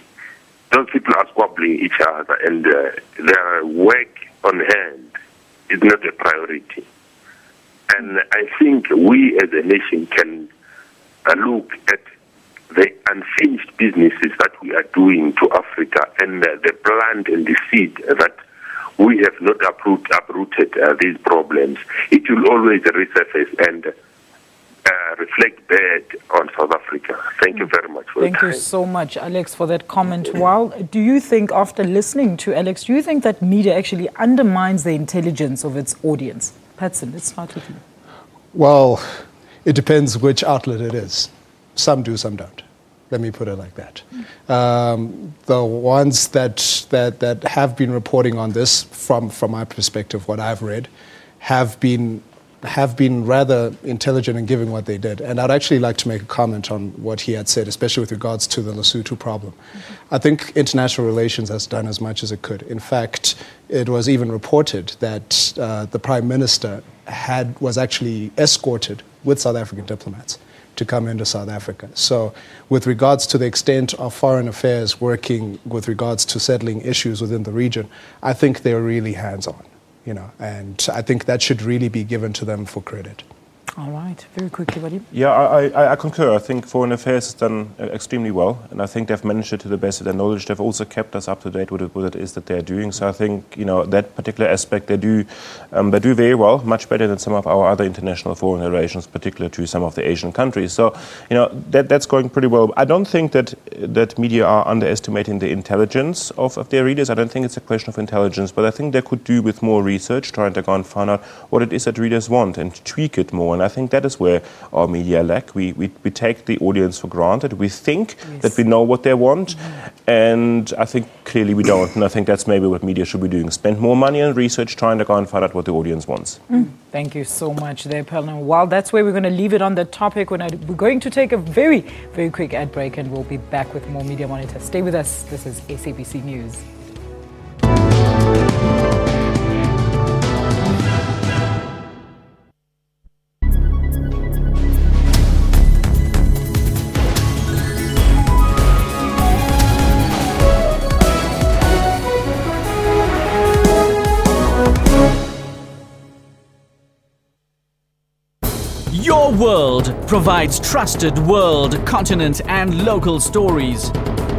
those people are squabbling each other, and their work on hand is not a priority. And I think we as a nation can look at the unfinished businesses that we are doing to Africa and the plant and the seed that we have not uprooted these problems. It will always resurface and reflect bad on South Africa. Thank you very much for Thank you so much, Alex, for that comment. Well, do you think, after listening to Alex, do you think that media actually undermines the intelligence of its audience? Patson, let's start with you. Well, it depends which outlet it is. Some do, some don't. Let me put it like that. The ones that have been reporting on this, from my perspective, what I've read, have been rather intelligent in giving what they did. And I'd actually like to make a comment on what he had said, especially with regards to the Lesotho problem. I think international relations has done as much as it could. In fact, it was even reported that the Prime Minister was actually escorted with South African diplomats to come into South Africa. So with regards to the extent of foreign affairs working with regards to settling issues within the region, I think they're really hands-on. And I think that should really be given to them for credit. All right, very quickly, Wadim. Yeah, I concur. I think Foreign Affairs has done extremely well, and I think they've managed it to the best of their knowledge. They've also kept us up to date with what it is that they're doing. So I think, that particular aspect they do very well, much better than some of our other international foreign relations, particularly to some of the Asian countries. So, that's going pretty well. I don't think that media are underestimating the intelligence of their readers. I don't think it's a question of intelligence, but I think they could do with more research, trying to go and find out what it is that readers want and tweak it more. And I think that is where our media lack. We take the audience for granted. We think that we know what they want, and I think clearly we don't. And I think that's maybe what media should be doing. Spend more money on research, trying to go and find out what the audience wants. Thank you so much there, Pelna. Well, that's where we're going to leave it on the topic. We're going to take a very, very quick ad break, and we'll be back with more Media Monitor. Stay with us. This is SABC News. Your World provides trusted world, continent and local stories.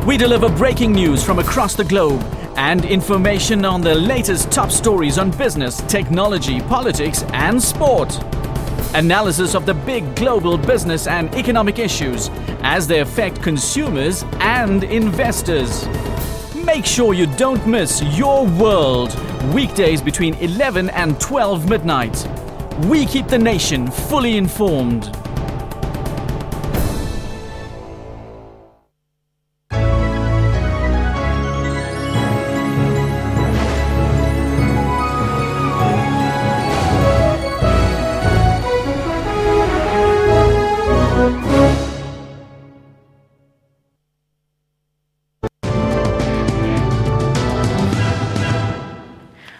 We deliver breaking news from across the globe and information on the latest top stories on business, technology, politics and sport. Analysis of the big global business and economic issues as they affect consumers and investors. Make sure you don't miss Your World, weekdays between 11 and 12 midnight. We keep the nation fully informed.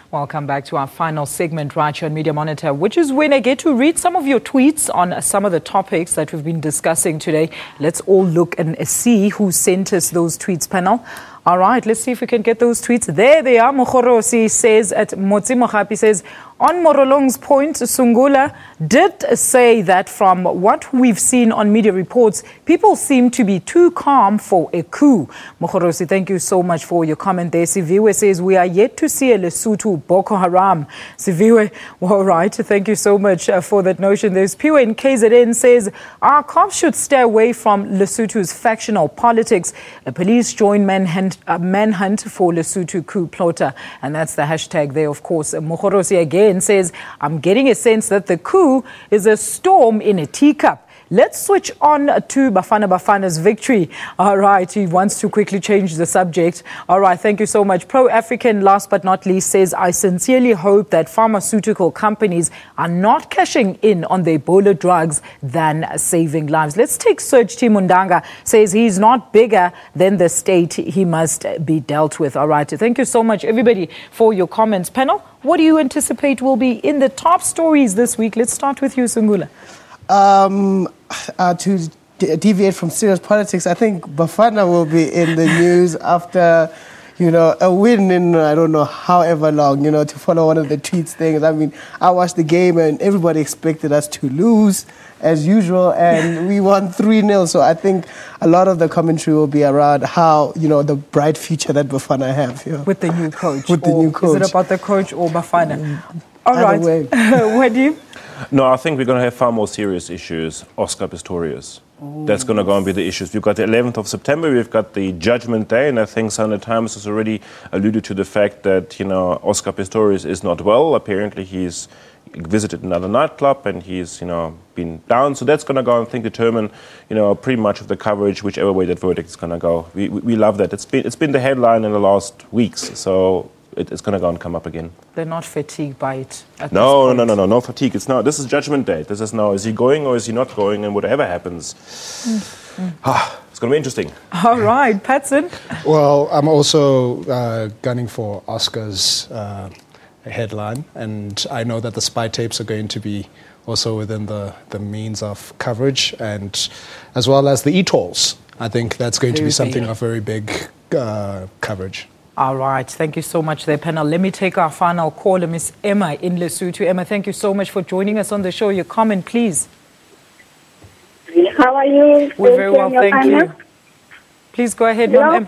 Welcome back to our final segment right here on Media Monitor, which is when I get to read some of your tweets on some of the topics that we've been discussing today. Let's all look and see who sent us those tweets, panel. All right, let's see if we can get those tweets. There they are. Mokhorosi says, at Motsi Mohapi says, On Morolong's point, Sungula did say that from what we've seen on media reports, people seem to be too calm for a coup. Mokhorosi, thank you so much for your comment there. Siviwe says, we are yet to see a Lesotho Boko Haram. Siviwe, all right, thank you so much for that notion. There's Piwe in KZN says, our cops should stay away from Lesotho's factional politics. A police joint manhunt for Lesotho coup plotter. And that's the hashtag there, of course. Mokhorosi again says, I'm getting a sense that the coup is a storm in a teacup. Let's switch on to Bafana's victory. All right, he wants to quickly change the subject. All right, thank you so much. Pro-African, last but not least, says, I sincerely hope that pharmaceutical companies are not cashing in on the Ebola drugs than saving lives. Let's take Serge Timundanga, says he's not bigger than the state. He must be dealt with. All right, thank you so much, everybody, for your comments. Panel, what do you anticipate will be in the top stories this week? Let's start with you, Sungula. To deviate from serious politics, I think Bafana will be in the news after, a win in I don't know however long, to follow one of the tweets things. I mean, I watched the game and everybody expected us to lose as usual, and we won 3-0. So I think a lot of the commentary will be around how, the bright future that Bafana have. With the new coach. With the new coach. Is it about the coach or Bafana? All right. Wadim? No, I think we're going to have far more serious issues. Oscar Pistorius. That's going to go and be the issues. We've got the 11th of September, we've got the Judgment Day, and I think Sunday Times has already alluded to the fact that, Oscar Pistorius is not well. Apparently he's visited another nightclub and he's, been down. So that's going to go and determine, pretty much of the coverage, whichever way that verdict is going to go. We love that. It's been the headline in the last weeks. So it's going to go and come up again. They're not fatigued by it. No fatigue. It's not. This is Judgment Day. This is now, is he going or is he not going? And whatever happens, it's going to be interesting. All right, Patson. Well, I'm also gunning for Oscar's headline, and I know that the spy tapes are going to be also within the means of coverage, and as well as the Etolls. I think that's going to be something of very big coverage. All right. Thank you so much there, panel. Let me take our final caller, Miss Emma in Lesotho. Emma, thank you so much for joining us on the show. Your comment, please. How are you? We're very well, thank you. Please go ahead, Ma'am.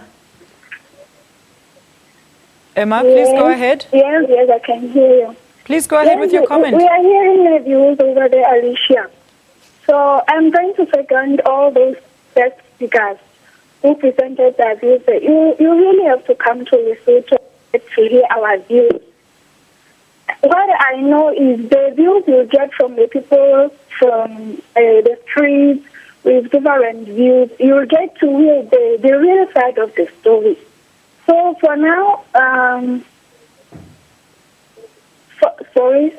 Emma, please go ahead. Yes, I can hear you. Please go ahead with your comment. We are hearing the views over there, Alicia. So I'm going to second all those guest speakers who presented their views. You really have to come to Lesotho to hear our views. What I know is the views you get from the people from the streets with different views. You get to hear the real side of the story. So for now, sorry?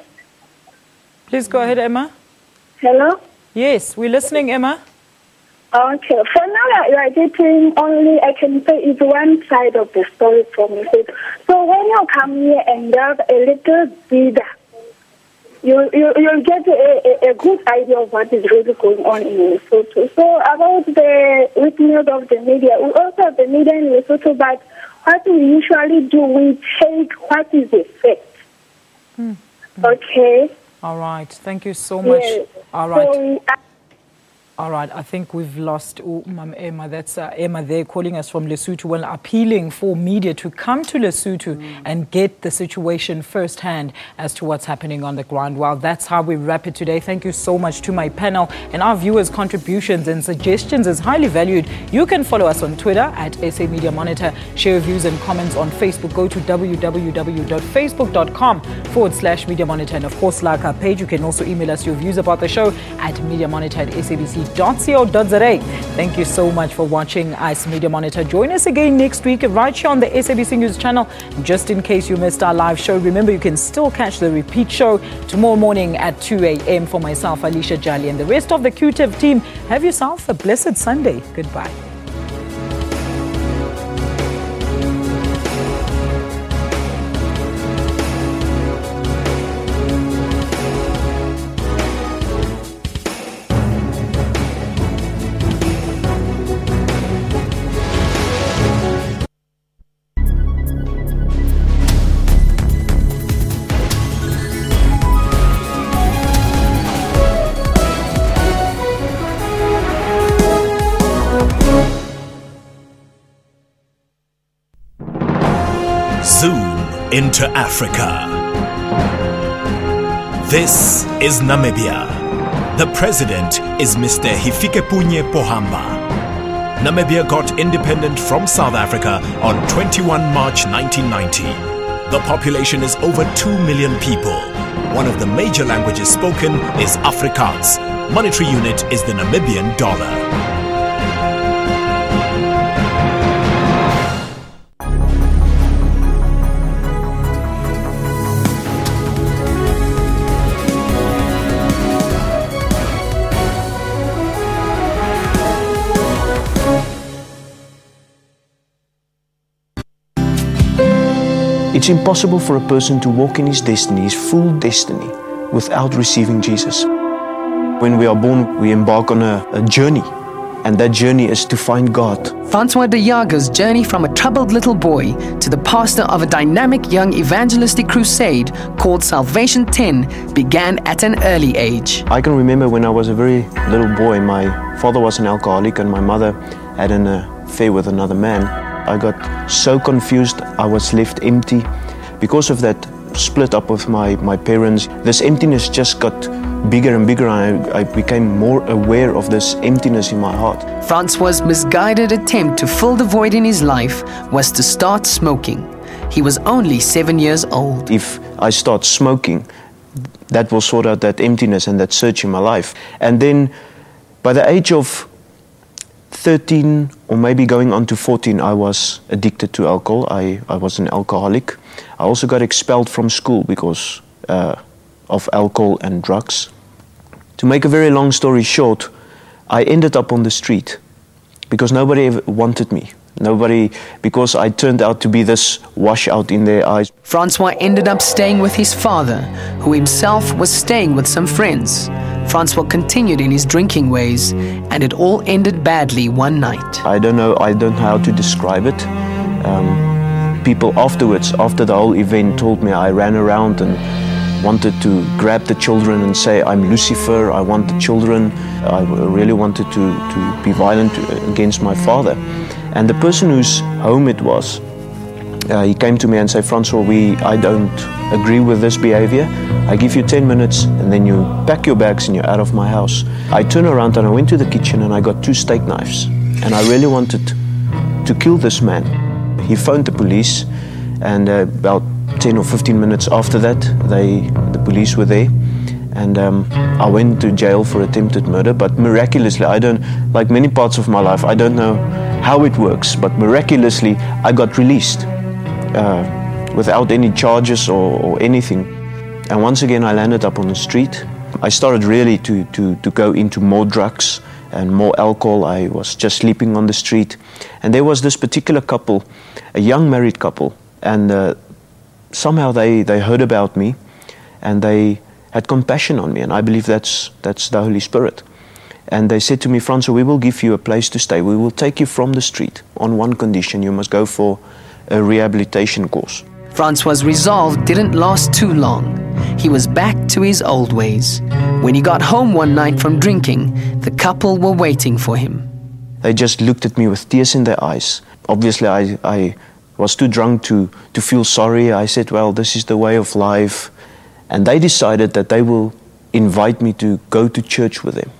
Please go ahead, Emma. Hello? Yes, we're listening, Emma. Okay. For now, you are getting only, I can say, it's one side of the story from you. So when you come here and delve a little bigger, you'll get a good idea of what is really going on in Lesotho. So about the weakness of the media, we also have the media in Lesotho, but what we usually do, we take what is the fact. Okay. All right. Thank you so much. Yes. All right. All right, I think we've lost Ma'am Emma. That's Emma there calling us from Lesotho, well, appealing for media to come to Lesotho and get the situation firsthand as to what's happening on the ground. Well, that's how we wrap it today. Thank you so much to my panel, and our viewers' contributions and suggestions is highly valued. You can follow us on Twitter at SA Media Monitor. Share your views and comments on Facebook. Go to www.facebook.com/Media Monitor. And of course, like our page, you can also email us your views about the show at mediamonitor@sabc.co.za. Thank you so much for watching ICE Media Monitor. Join us again next week right here on the SABC News channel. Just in case you missed our live show, remember you can still catch the repeat show tomorrow morning at 2 a.m. For myself, Alicia Jali, and the rest of the QTIV team, have yourself a blessed Sunday. Goodbye. into Africa. This is Namibia. The president is Mr. Hifikepunye Pohamba. Namibia got independent from South Africa on 21 March 1990. The population is over 2 million people. One of the major languages spoken is Afrikaans. Monetary unit is the Namibian dollar. It's impossible for a person to walk in his destiny, his full destiny, without receiving Jesus. When we are born, we embark on a journey, and that journey is to find God. Francois de Jager's journey from a troubled little boy to the pastor of a dynamic young evangelistic crusade called Salvation 10 began at an early age. I can remember when I was a very little boy, my father was an alcoholic and my mother had an affair with another man. I got so confused, I was left empty. Because of that split up with my parents, this emptiness just got bigger and bigger, and I became more aware of this emptiness in my heart. Francois' misguided attempt to fill the void in his life was to start smoking. He was only 7 years old. If I start smoking, that will sort out that emptiness and that search in my life. And then by the age of 13 or maybe going on to 14, I was addicted to alcohol. I was an alcoholic. I also got expelled from school because of alcohol and drugs. To make a very long story short, I ended up on the street because nobody ever wanted me. Nobody, because I turned out to be this washout in their eyes. Francois ended up staying with his father, who himself was staying with some friends. Francois continued in his drinking ways, and it all ended badly one night. I don't know how to describe it. People afterwards, after the whole event, told me I ran around and wanted to grab the children and say, I'm Lucifer, I want the children. I really wanted to be violent against my father. And the person whose home it was, he came to me and said, Francois, I don't agree with this behavior. I give you 10 minutes and then you pack your bags and you're out of my house. I turned around and I went to the kitchen and I got 2 steak knives. And I really wanted to kill this man. He phoned the police, and about 10 or 15 minutes after that, the police were there. And I went to jail for attempted murder, but miraculously, like many parts of my life, I don't know how it works, but miraculously, I got released without any charges or anything. And once again, I landed up on the street. I started really to go into more drugs and more alcohol. I was just sleeping on the street. And there was this particular couple, a young married couple, and somehow they heard about me and they had compassion on me, and I believe that's the Holy Spirit. And they said to me, Francois, we will give you a place to stay. We will take you from the street on one condition: you must go for a rehabilitation course. Francois' resolve didn't last too long. He was back to his old ways. When he got home one night from drinking, the couple were waiting for him. They just looked at me with tears in their eyes. Obviously, I was too drunk to feel sorry. I said, well, this is the way of life. And they decided that they will invite me to go to church with them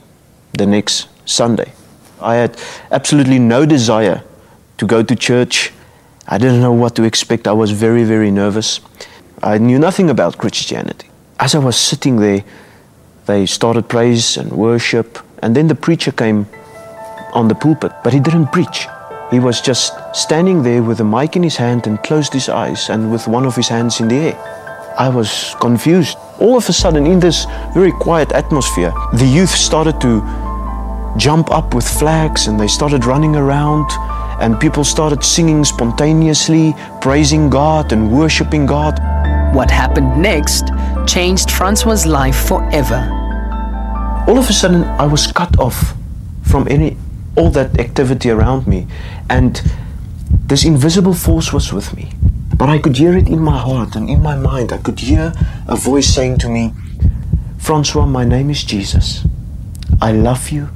the next Sunday. I had absolutely no desire to go to church. I didn't know what to expect. I was very, very nervous. I knew nothing about Christianity. As I was sitting there, they started praise and worship, and then the preacher came on the pulpit, but he didn't preach. He was just standing there with a mic in his hand and closed his eyes and with one of his hands in the air. I was confused. All of a sudden, in this very quiet atmosphere, the youth started to jump up with flags and they started running around, and people started singing spontaneously, praising God and worshiping God. What happened next changed Francois' life forever. All of a sudden, I was cut off from all that activity around me, and this invisible force was with me. But I could hear it in my heart and in my mind. I could hear a voice saying to me, Francois, my name is Jesus. I love you.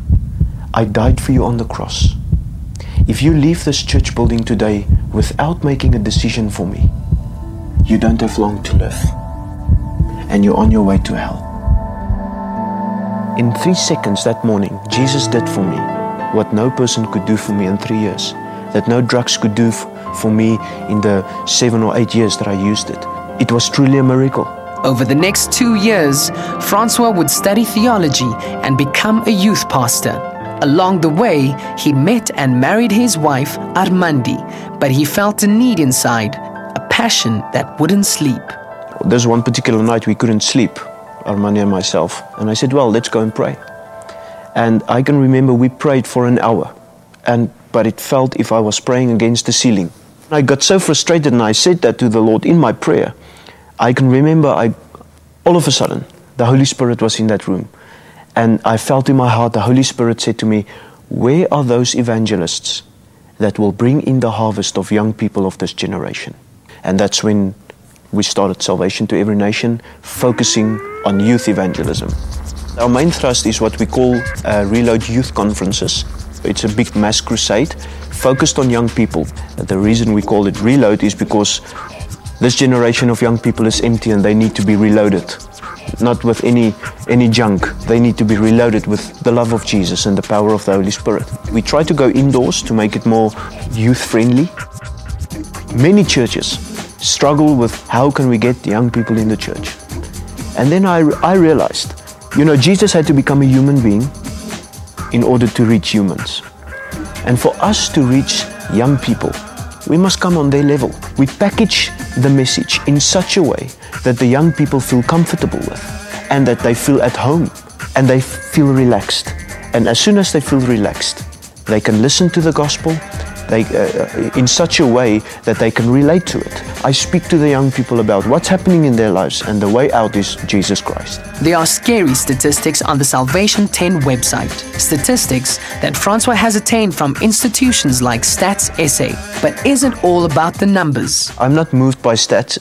I died for you on the cross. If you leave this church building today without making a decision for me, you don't have long to live, and you're on your way to hell. In 3 seconds that morning, Jesus did for me what no person could do for me in 3 years, that no drugs could do for me in the 7 or 8 years that I used it. It was truly a miracle. Over the next 2 years, Francois would study theology and become a youth pastor. Along the way, he met and married his wife, Armandi, but he felt a need inside, a passion that wouldn't sleep. There's one particular night we couldn't sleep, Armandi and myself, and I said, well, let's go and pray. And I can remember we prayed for an hour, but it felt if I was praying against the ceiling. I got so frustrated, and I said that to the Lord in my prayer. I can remember all of a sudden, the Holy Spirit was in that room. And I felt in my heart, the Holy Spirit said to me, where are those evangelists that will bring in the harvest of young people of this generation? And that's when we started Salvation to Every Nation, focusing on youth evangelism. Our main thrust is what we call Reload Youth Conferences. It's a big mass crusade focused on young people. The reason we call it Reload is because this generation of young people is empty and they need to be reloaded. Not with any junk. They need to be reloaded with the love of Jesus and the power of the Holy Spirit. We try to go indoors to make it more youth-friendly. Many churches struggle with how can we get young people in the church. And then I realized, you know, Jesus had to become a human being in order to reach humans. And for us to reach young people, we must come on their level. We package the message in such a way that the young people feel comfortable with, and that they feel at home, and they feel relaxed. And as soon as they feel relaxed, they can listen to the gospel in such a way that they can relate to it. I speak to the young people about what's happening in their lives, and the way out is Jesus Christ. There are scary statistics on the Salvation 10 website. Statistics that Francois has attained from institutions like Stats SA. But isn't all about the numbers? I'm not moved by stats,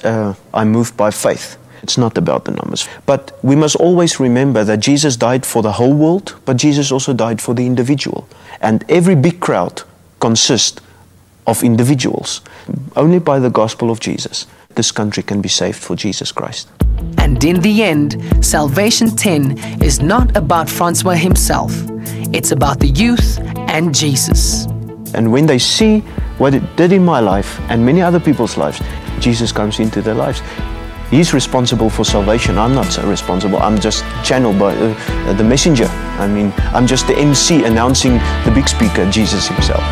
I'm moved by faith. It's not about the numbers. But we must always remember that Jesus died for the whole world, but Jesus also died for the individual. And every big crowd consists of individuals. Only by the gospel of Jesus, this country can be saved for Jesus Christ. And in the end, Salvation 10 is not about Francois himself. It's about the youth and Jesus. And when they see what it did in my life and many other people's lives, Jesus comes into their lives. He's responsible for salvation. I'm not so responsible. I'm just channeled by the messenger. I mean, I'm just the MC announcing the big speaker, Jesus himself.